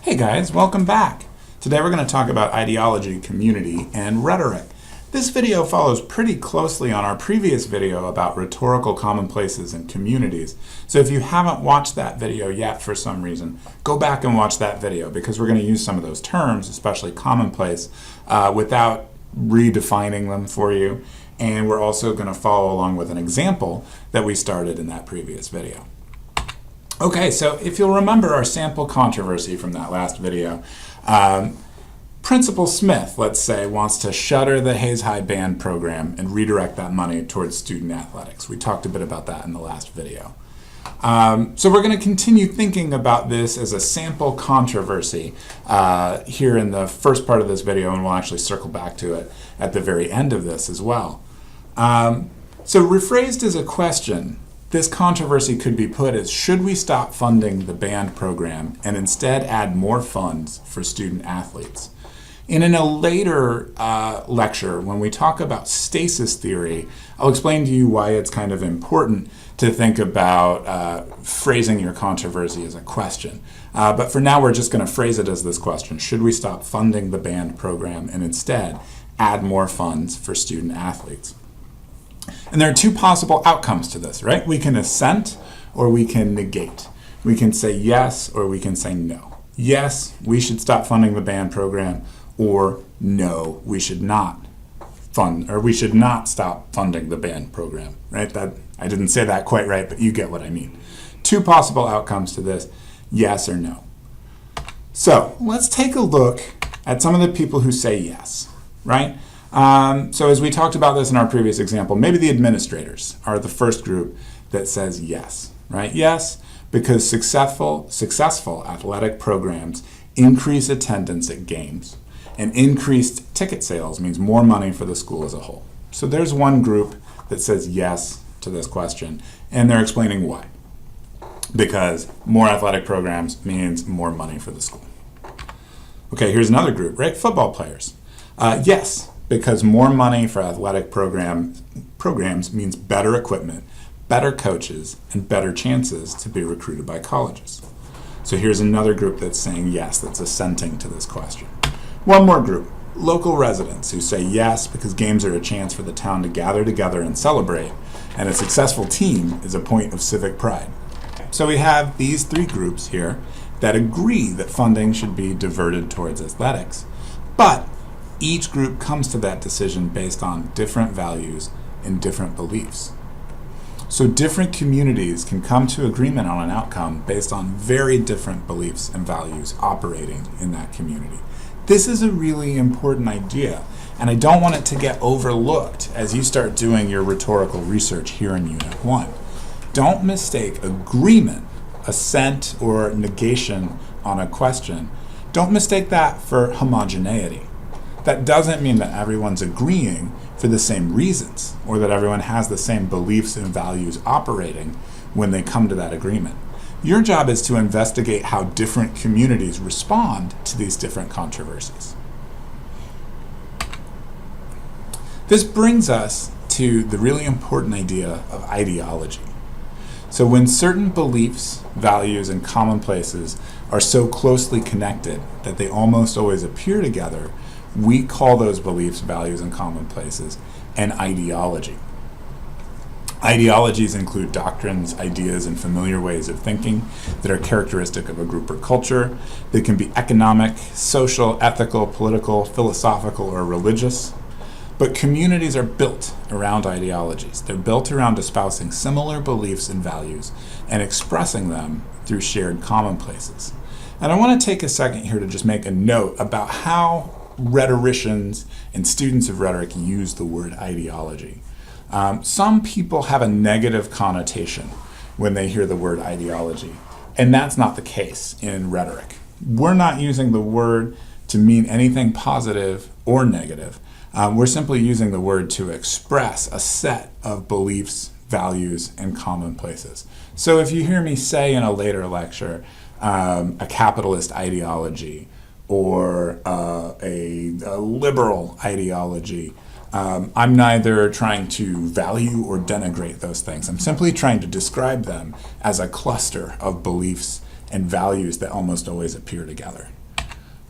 Hey guys, welcome back. Today we're going to talk about ideology, community, and rhetoric. This video follows pretty closely on our previous video about rhetorical commonplaces and communities. So if you haven't watched that video yet for some reason, go back and watch that video because we're going to use some of those terms, especially commonplace, without redefining them for you. And we're also going to follow along with an example that we started in that previous video. Okay, so if you'll remember our sample controversy from that last video, Principal Smith, let's say, wants to shutter the Hayes High Band program and redirect that money towards student athletics. We talked a bit about that in the last video. So we're going to continue thinking about this as a sample controversy here in the first part of this video, and we'll actually circle back to it at the very end of this as well. So rephrased as a question, this controversy could be put as, should we stop funding the band program and instead add more funds for student athletes? And in a later lecture, when we talk about stasis theory, I'll explain to you why it's kind of important to think about phrasing your controversy as a question. But for now, we're just going to phrase it as this question: should we stop funding the band program and instead add more funds for student athletes? And there are two possible outcomes to this, right? We can assent or we can negate. We can say yes or we can say no. Yes, we should stop funding the band program, or no, we should not stop funding the band program, right? I didn't say that quite right, but you get what I mean. Two possible outcomes to this, yes or no. So let's take a look at some of the people who say yes, right? So as we talked about this in our previous example, maybe the administrators are the first group that says yes, right? Yes, because successful athletic programs increase attendance at games, and increased ticket sales means more money for the school as a whole. So there's one group that says yes to this question, and they're explaining why. Because more athletic programs means more money for the school. Okay, here's another group, right? Football players. Yes, because more money for athletic programs means better equipment, better coaches, and better chances to be recruited by colleges. So here's another group that's saying yes, that's assenting to this question. One more group, local residents, who say yes because games are a chance for the town to gather together and celebrate, and a successful team is a point of civic pride. So we have these three groups here that agree that funding should be diverted towards athletics, but each group comes to that decision based on different values and different beliefs. So different communities can come to agreement on an outcome based on very different beliefs and values operating in that community. This is a really important idea, and I don't want it to get overlooked as you start doing your rhetorical research here in Unit 1. Don't mistake agreement, assent, or negation on a question. Don't mistake that for homogeneity. That doesn't mean that everyone's agreeing for the same reasons, or that everyone has the same beliefs and values operating when they come to that agreement. Your job is to investigate how different communities respond to these different controversies. This brings us to the really important idea of ideology. So when certain beliefs, values, and commonplaces are so closely connected that they almost always appear together, we call those beliefs, values, and commonplaces an ideology. Ideologies include doctrines, ideas, and familiar ways of thinking that are characteristic of a group or culture. They can be economic, social, ethical, political, philosophical, or religious. But communities are built around ideologies. They're built around espousing similar beliefs and values and expressing them through shared commonplaces. And I want to take a second here to just make a note about how rhetoricians and students of rhetoric use the word ideology. Some people have a negative connotation when they hear the word ideology, and that's not the case in rhetoric. We're not using the word to mean anything positive or negative. We're simply using the word to express a set of beliefs, values, and commonplaces. So if you hear me say in a later lecture, a capitalist ideology, or a liberal ideology, I'm neither trying to value or denigrate those things. I'm simply trying to describe them as a cluster of beliefs and values that almost always appear together.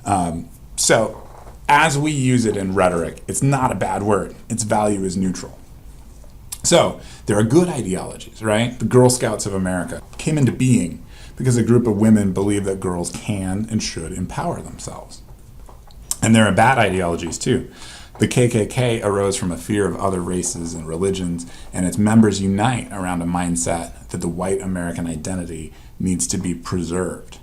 So as we use it in rhetoric, it's not a bad word. Its value is neutral. So there are good ideologies, right? The Girl Scouts of America came into being because a group of women believe that girls can and should empower themselves. And there are bad ideologies too. The KKK arose from a fear of other races and religions, and its members unite around a mindset that the white American identity needs to be preserved.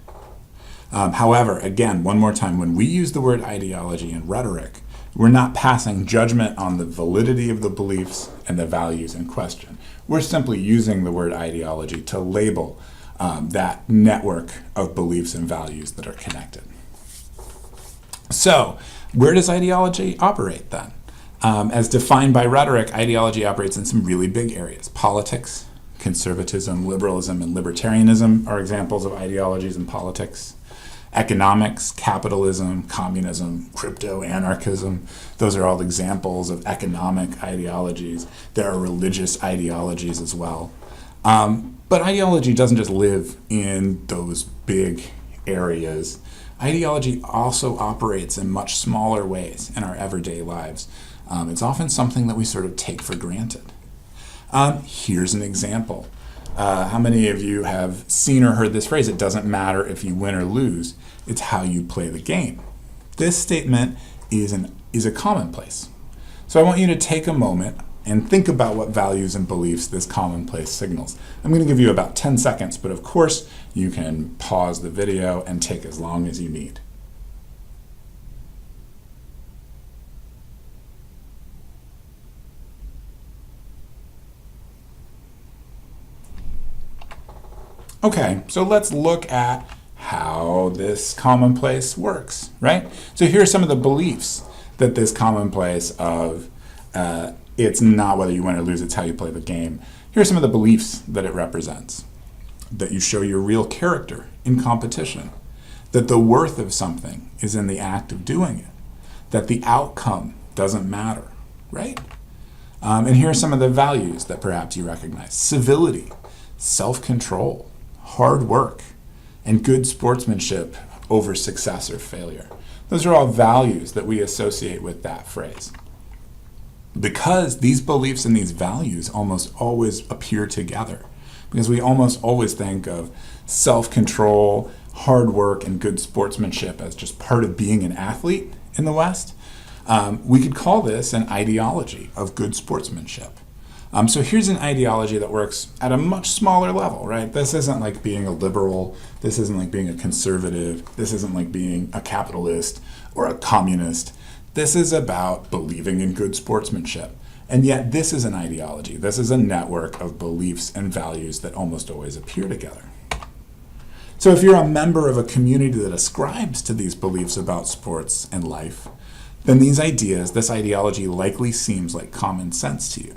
However, again, one more time, when we use the word ideology in rhetoric, we're not passing judgment on the validity of the beliefs and the values in question. We're simply using the word ideology to label that network of beliefs and values that are connected. So, where does ideology operate then? As defined by rhetoric, ideology operates in some really big areas. Politics, conservatism, liberalism, and libertarianism are examples of ideologies in politics. Economics, capitalism, communism, crypto-anarchism, those are all examples of economic ideologies. There are religious ideologies as well. But ideology doesn't just live in those big areas. Ideology also operates in much smaller ways in our everyday lives. It's often something that we sort of take for granted. Here's an example. How many of you have seen or heard this phrase, it doesn't matter if you win or lose, it's how you play the game. This statement is a commonplace. So I want you to take a moment and think about what values and beliefs this commonplace signals. I'm going to give you about 10 seconds, but of course you can pause the video and take as long as you need. Okay, so let's look at how this commonplace works, right? So here are some of the beliefs that this commonplace of it's not whether you win or lose, it's how you play the game. Here are some of the beliefs that it represents. That you show your real character in competition. That the worth of something is in the act of doing it. That the outcome doesn't matter, right? And here are some of the values that perhaps you recognize. Civility, self-control, hard work, and good sportsmanship over success or failure. Those are all values that we associate with that phrase. Because these beliefs and these values almost always appear together. Because we almost always think of self-control, hard work, and good sportsmanship as just part of being an athlete in the West. We could call this an ideology of good sportsmanship. So here's an ideology that works at a much smaller level, right? This isn't like being a liberal. This isn't like being a conservative. This isn't like being a capitalist or a communist. This is about believing in good sportsmanship. And yet this is an ideology. This is a network of beliefs and values that almost always appear together. So if you're a member of a community that ascribes to these beliefs about sports and life, then these ideas, this ideology likely seems like common sense to you.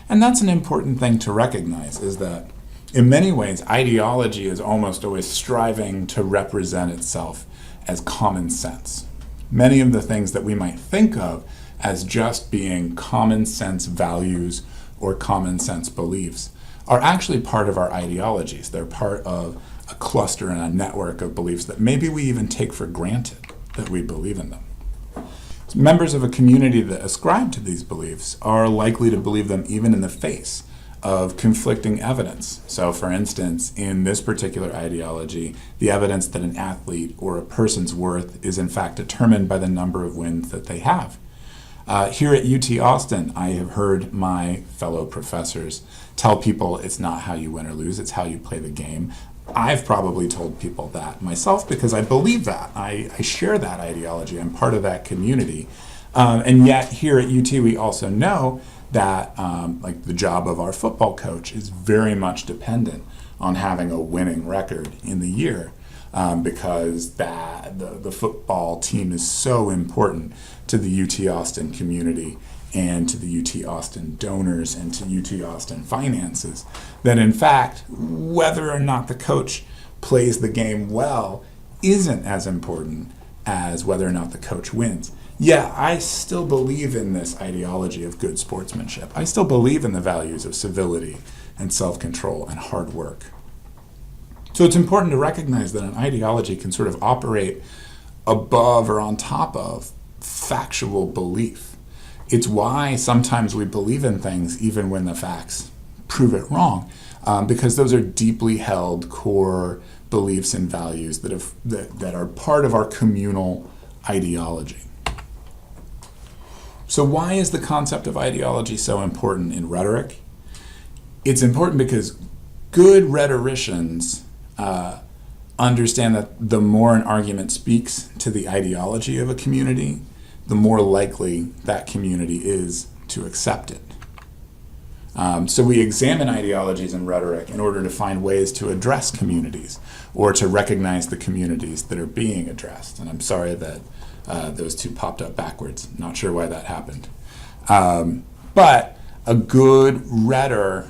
And that's an important thing to recognize, is that in many ways, ideology is almost always striving to represent itself as common sense. Many of the things that we might think of as just being common sense values or common sense beliefs are actually part of our ideologies. They're part of a cluster and a network of beliefs that maybe we even take for granted that we believe in them. So members of a community that ascribe to these beliefs are likely to believe them even in the face of conflicting evidence. So for instance, in this particular ideology, the evidence that an athlete or a person's worth is in fact determined by the number of wins that they have. Here at UT Austin, I have heard my fellow professors tell people it's not how you win or lose, it's how you play the game. I've probably told people that myself because I believe that. I share that ideology. I'm part of that community. And yet here at UT, we also know that like the job of our football coach is very much dependent on having a winning record in the year because the football team is so important to the UT Austin community and to the UT Austin donors and to UT Austin finances, that in fact, whether or not the coach plays the game well isn't as important as whether or not the coach wins. Yeah, I still believe in this ideology of good sportsmanship. I still believe in the values of civility and self-control and hard work. So it's important to recognize that an ideology can sort of operate above or on top of factual belief. It's why sometimes we believe in things even when the facts prove it wrong, because those are deeply held core beliefs and values that are part of our communal ideology. So why is the concept of ideology so important in rhetoric? It's important because good rhetoricians understand that the more an argument speaks to the ideology of a community, the more likely that community is to accept it. So we examine ideologies in rhetoric in order to find ways to address communities or to recognize the communities that are being addressed. And I'm sorry that those two popped up backwards. Not sure why that happened. But a good rhetor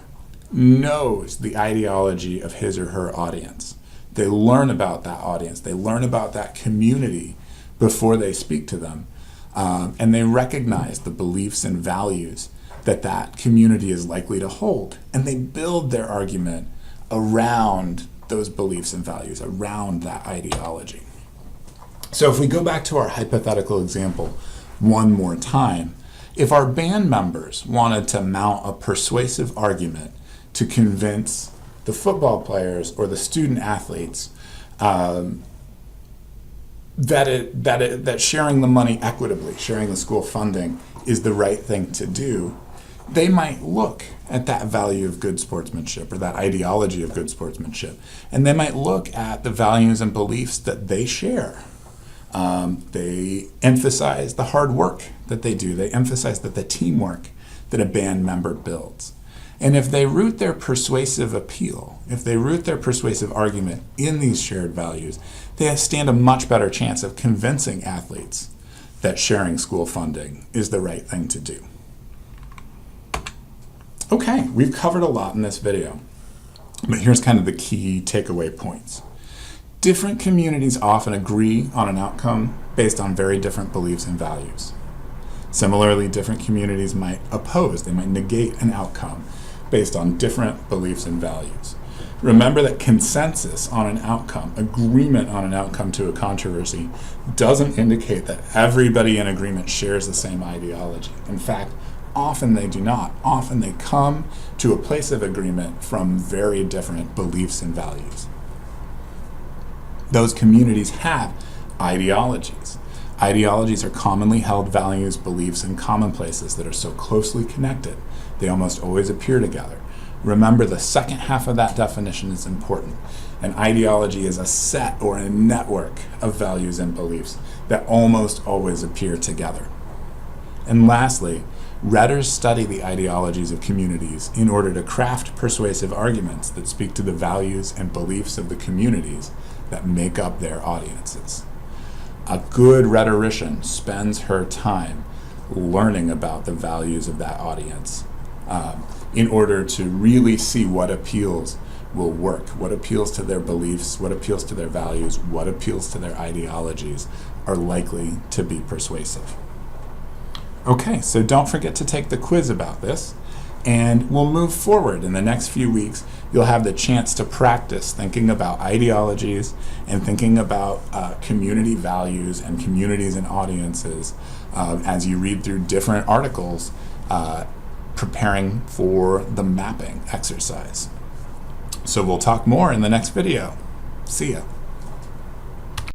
knows the ideology of his or her audience. They learn about that audience. They learn about that community before they speak to them. And they recognize the beliefs and values that community is likely to hold. And they build their argument around those beliefs and values, around that ideology. So if we go back to our hypothetical example one more time, if our band members wanted to mount a persuasive argument to convince the football players or the student athletes that sharing the money equitably, sharing the school funding, is the right thing to do, they might look at that value of good sportsmanship or that ideology of good sportsmanship, and they might look at the values and beliefs that they share. They emphasize the hard work that they do. They emphasize the teamwork that a band member builds. And if they root their persuasive appeal, if they root their persuasive argument in these shared values, they stand a much better chance of convincing athletes that sharing school funding is the right thing to do. Okay, we've covered a lot in this video, but here's kind of the key takeaway points. Different communities often agree on an outcome based on very different beliefs and values. Similarly, different communities might oppose, they might negate an outcome based on different beliefs and values. Remember that consensus on an outcome, agreement on an outcome to a controversy, doesn't indicate that everybody in agreement shares the same ideology. In fact, often they do not. Often they come to a place of agreement from very different beliefs and values. Those communities have ideologies. Ideologies are commonly held values, beliefs, and commonplaces that are so closely connected, they almost always appear together. Remember, the second half of that definition is important. An ideology is a set or a network of values and beliefs that almost always appear together. And lastly, rhetors study the ideologies of communities in order to craft persuasive arguments that speak to the values and beliefs of the communities that make up their audiences. A good rhetorician spends her time learning about the values of that audience in order to really see what appeals will work, what appeals to their beliefs, what appeals to their values, what appeals to their ideologies are likely to be persuasive. Okay, so don't forget to take the quiz about this, and we'll move forward. In the next few weeks, you'll have the chance to practice thinking about ideologies and thinking about community values and communities and audiences as you read through different articles preparing for the mapping exercise. So we'll talk more in the next video. See ya.